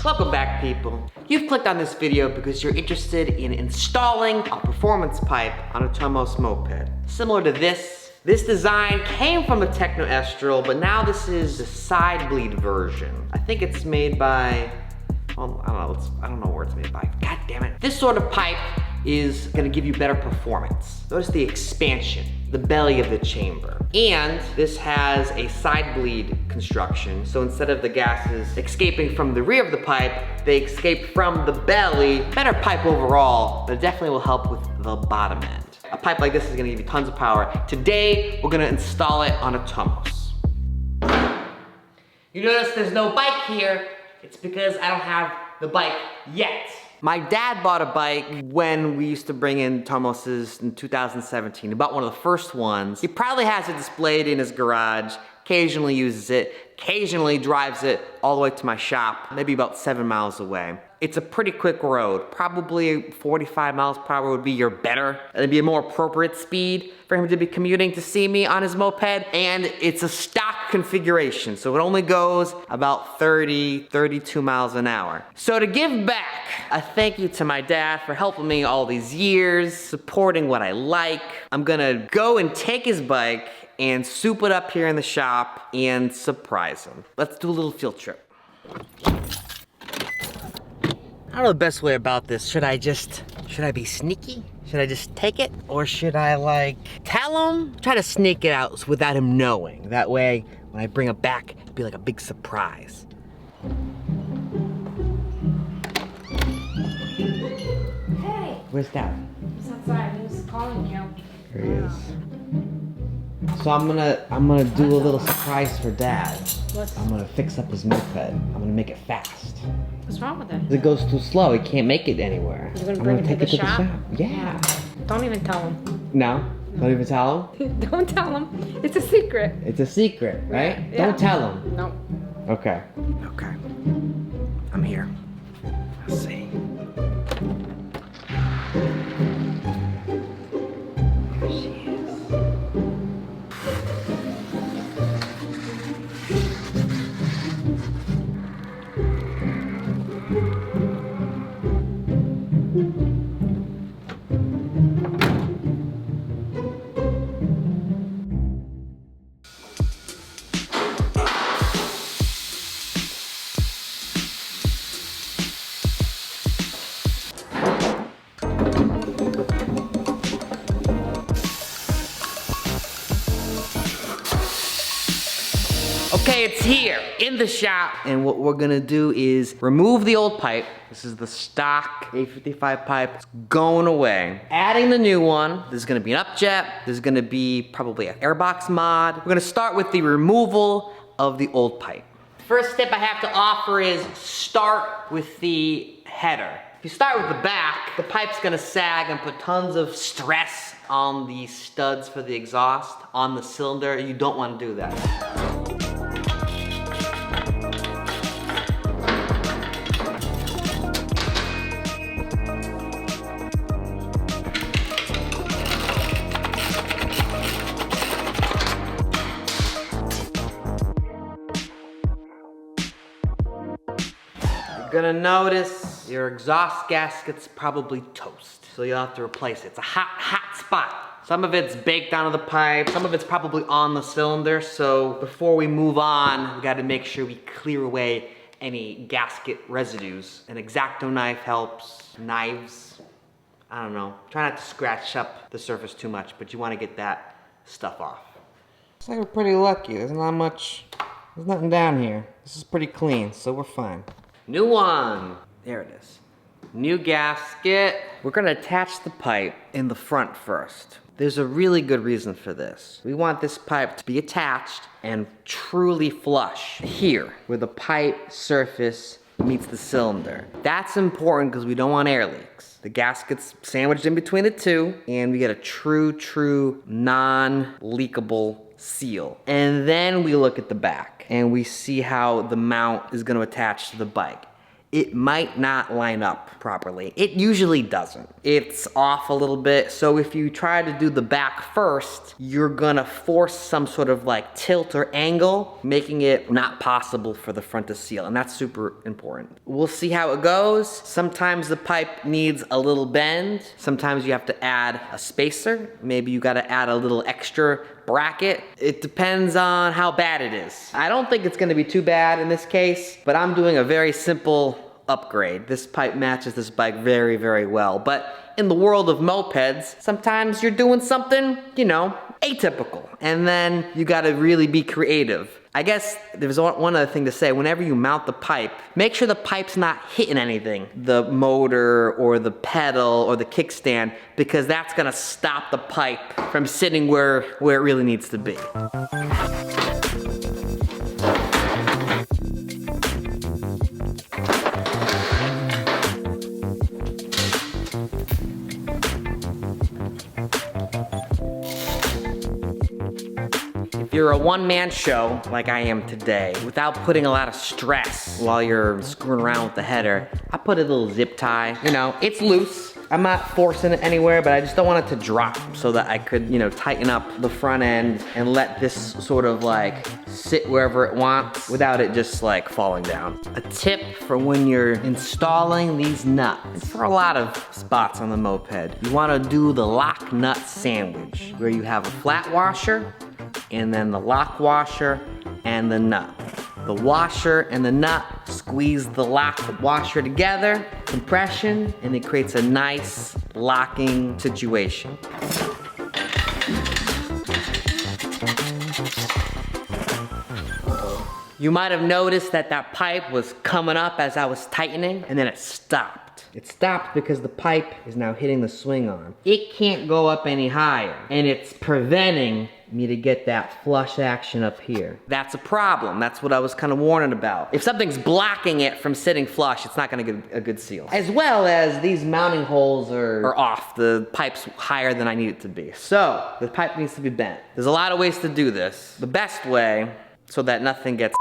Welcome back, people. You've clicked on this video because you're interested in installing a performance pipe on a TOMOS moped. Similar to this design came from the Techno Estral, but now this is the side bleed version. I think it's made by, well, I don't know where it's made by. God damn it. This sort of pipe is gonna give you better performance. Notice the expansion, the belly of the chamber. And this has a side bleed construction. So instead of the gases escaping from the rear of the pipe, they escape from the belly. Better pipe overall, but it definitely will help with the bottom end. A pipe like this is gonna give you tons of power. Today, we're gonna install it on a TOMOS. You notice there's no bike here. It's because I don't have the bike yet. My dad bought a bike when we used to bring in TOMOS's in 2017. He bought one of the first ones. He probably has it displayed in his garage, occasionally uses it, occasionally drives it all the way to my shop, maybe about 7 miles away. It's a pretty quick road. Probably 45 miles per hour would be your better. It'd be a more appropriate speed for him to be commuting to see me on his moped. And it's a stock configuration, so it only goes about 30, 32 miles an hour. So to give back, a thank you to my dad for helping me all these years, supporting what I like. I'm gonna go and take his bike and soup it up here in the shop and surprise him. Let's do a little field trip. I don't know the best way about this. Should I be sneaky? Should I just take it? Or should I like tell him? Try to sneak it out without him knowing. That way, when I bring it back, it'll be like a big surprise. Hey! Where's Dad? He's outside. He was calling you. There he is. So I'm gonna do a little surprise for Dad. What? I'm gonna fix up his moped. I'm gonna make it fast. What's wrong with it? It goes too slow. He can't make it anywhere. You're gonna bring it to the shop? Yeah. Don't even tell him. No? Don't even tell him? Don't tell him. It's a secret. It's a secret, right? Yeah. Don't tell him. No. Okay. Okay. I'm here. Let's see. There she is. Okay, it's here in the shop. And what we're gonna do is remove the old pipe. This is the stock 855 pipe. It's going away. Adding the new one. There's gonna be an upjet. There's gonna be probably an airbox mod. We're gonna start with the removal of the old pipe. First step I have to offer is start with the header. If you start with the back, the pipe's gonna sag and put tons of stress on the studs for the exhaust, on the cylinder. You don't wanna do that. You're gonna notice your exhaust gasket's probably toast, so you'll have to replace it. It's a hot spot. Some of it's baked onto the pipe, some of it's probably on the cylinder, so before we move on, we gotta make sure we clear away any gasket residues. An X-Acto knife helps, knives, I don't know. Try not to scratch up the surface too much, but you wanna get that stuff off. Looks like we're pretty lucky. There's nothing down here. This is pretty clean, so we're fine. New one. There it is. New gasket. We're gonna attach the pipe in the front first. There's a really good reason for this. We want this pipe to be attached and truly flush here, where the pipe surface meets the cylinder. That's important because we don't want air leaks. The gasket's sandwiched in between the two, and we get a true non-leakable seal. And then we look at the back and we see how the mount is gonna attach to the bike. it might not line up properly. It usually doesn't. It's off a little bit, so if you try to do the back first, you're gonna force some sort of like tilt or angle, making it not possible for the front to seal, and that's super important. We'll see how it goes. Sometimes the pipe needs a little bend. Sometimes you have to add a spacer. Maybe you gotta add a little extra bracket. It depends on how bad it is. I don't think it's gonna be too bad in this case, but I'm doing a very simple upgrade. This pipe matches this bike very, very well. But in the world of mopeds, sometimes you're doing something, you know, atypical. And then you gotta really be creative. I guess there's one other thing to say. Whenever you mount the pipe, make sure the pipe's not hitting anything. The motor or the pedal or the kickstand, because that's gonna stop the pipe from sitting where it really needs to be. If you're a one-man show, like I am today, without putting a lot of stress while you're screwing around with the header, I put a little zip tie. You know, it's loose. I'm not forcing it anywhere, but I just don't want it to drop so that I could, you know, tighten up the front end and let this sort of like sit wherever it wants without it just like falling down. A tip for when you're installing these nuts, for a lot of spots on the moped, you wanna do the lock nut sandwich, where you have a flat washer, and then the lock washer and the nut. The washer and the nut squeeze the lock washer together, compression, and it creates a nice locking situation. You might have noticed that that pipe was coming up as I was tightening, and then it stopped. It stopped because the pipe is now hitting the swing arm. It can't go up any higher, and it's preventing me to get that flush action up here. That's a problem. That's what I was kind of warning about. If something's blocking it from sitting flush, it's not gonna get a good seal. As well as these mounting holes are off. The pipe's higher than I need it to be. So, the pipe needs to be bent. There's a lot of ways to do this. The best way, so that nothing gets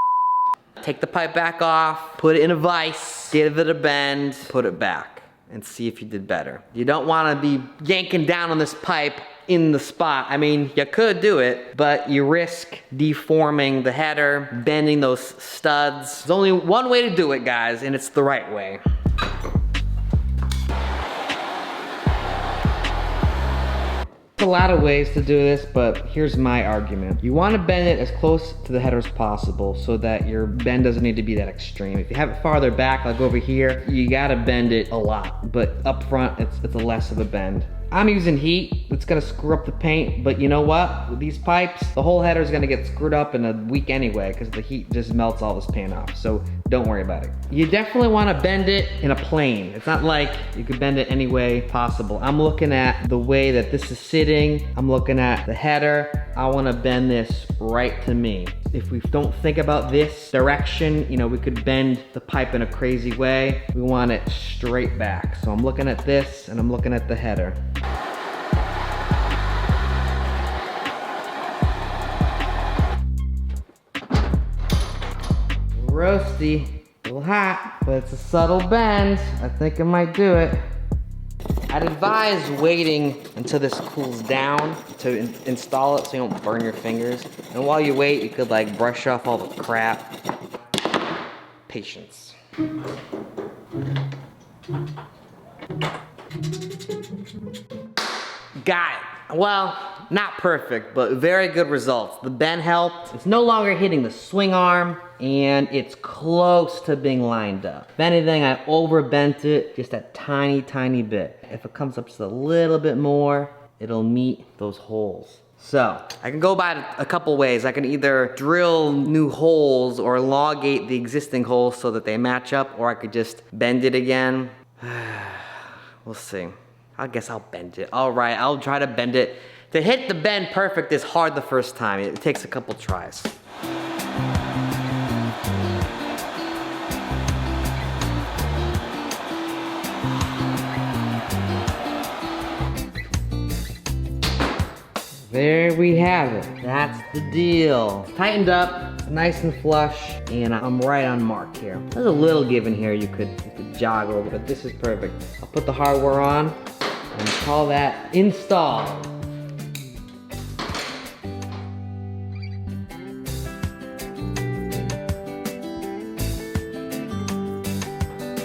take the pipe back off, put it in a vise, give it a bend, put it back, and see if you did better. You don't wanna be yanking down on this pipe in the spot. I mean, you could do it, but you risk deforming the header, bending those studs. There's only one way to do it, guys, and it's the right way. There's a lot of ways to do this, but here's my argument. You want to bend it as close to the header as possible so that your bend doesn't need to be that extreme. If you have it farther back, like over here, you gotta bend it a lot, but up front, it's a less of a bend. I'm using heat. It's gonna screw up the paint, but you know what? With these pipes, the whole header is gonna get screwed up in a week anyway because the heat just melts all this paint off, so don't worry about it. You definitely wanna bend it in a plane. It's not like you could bend it any way possible. I'm looking at the way that this is sitting. I'm looking at the header. I wanna bend this right to me. If we don't think about this direction, you know, we could bend the pipe in a crazy way. We want it straight back. So I'm looking at this and I'm looking at the header. Roasty, a little hot, but it's a subtle bend. I think I might do it. I'd advise waiting until this cools down to install it so you don't burn your fingers. And while you wait, you could like brush off all the crap. Patience. Got it. Well, not perfect, but very good results. The bend helped. It's no longer hitting the swing arm, and it's close to being lined up. If anything, I overbent it just a tiny, tiny bit. If it comes up just a little bit more, it'll meet those holes. So, I can go by a couple ways. I can either drill new holes or elongate the existing holes so that they match up, or I could just bend it again. We'll see. I guess I'll bend it. All right, I'll try to bend it. To hit the bend perfect is hard the first time. It takes a couple tries. There we have it. That's the deal. Tightened up. nice and flush, and I'm right on mark here. There's a little give in here you could jog over, but this is perfect. I'll put the hardware on and call that installed.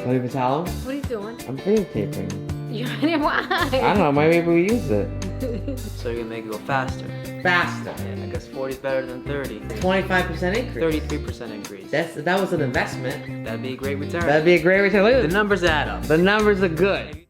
Paper towel? What are you doing? I'm videotaping. Why? I don't know, maybe we use it. So you're gonna make it go faster. Faster. Yeah, I guess 40 is better than 30. 25% increase. 33% increase. That was an investment. That'd be a great return. That'd be a great return. Look at The numbers add up. the numbers are good.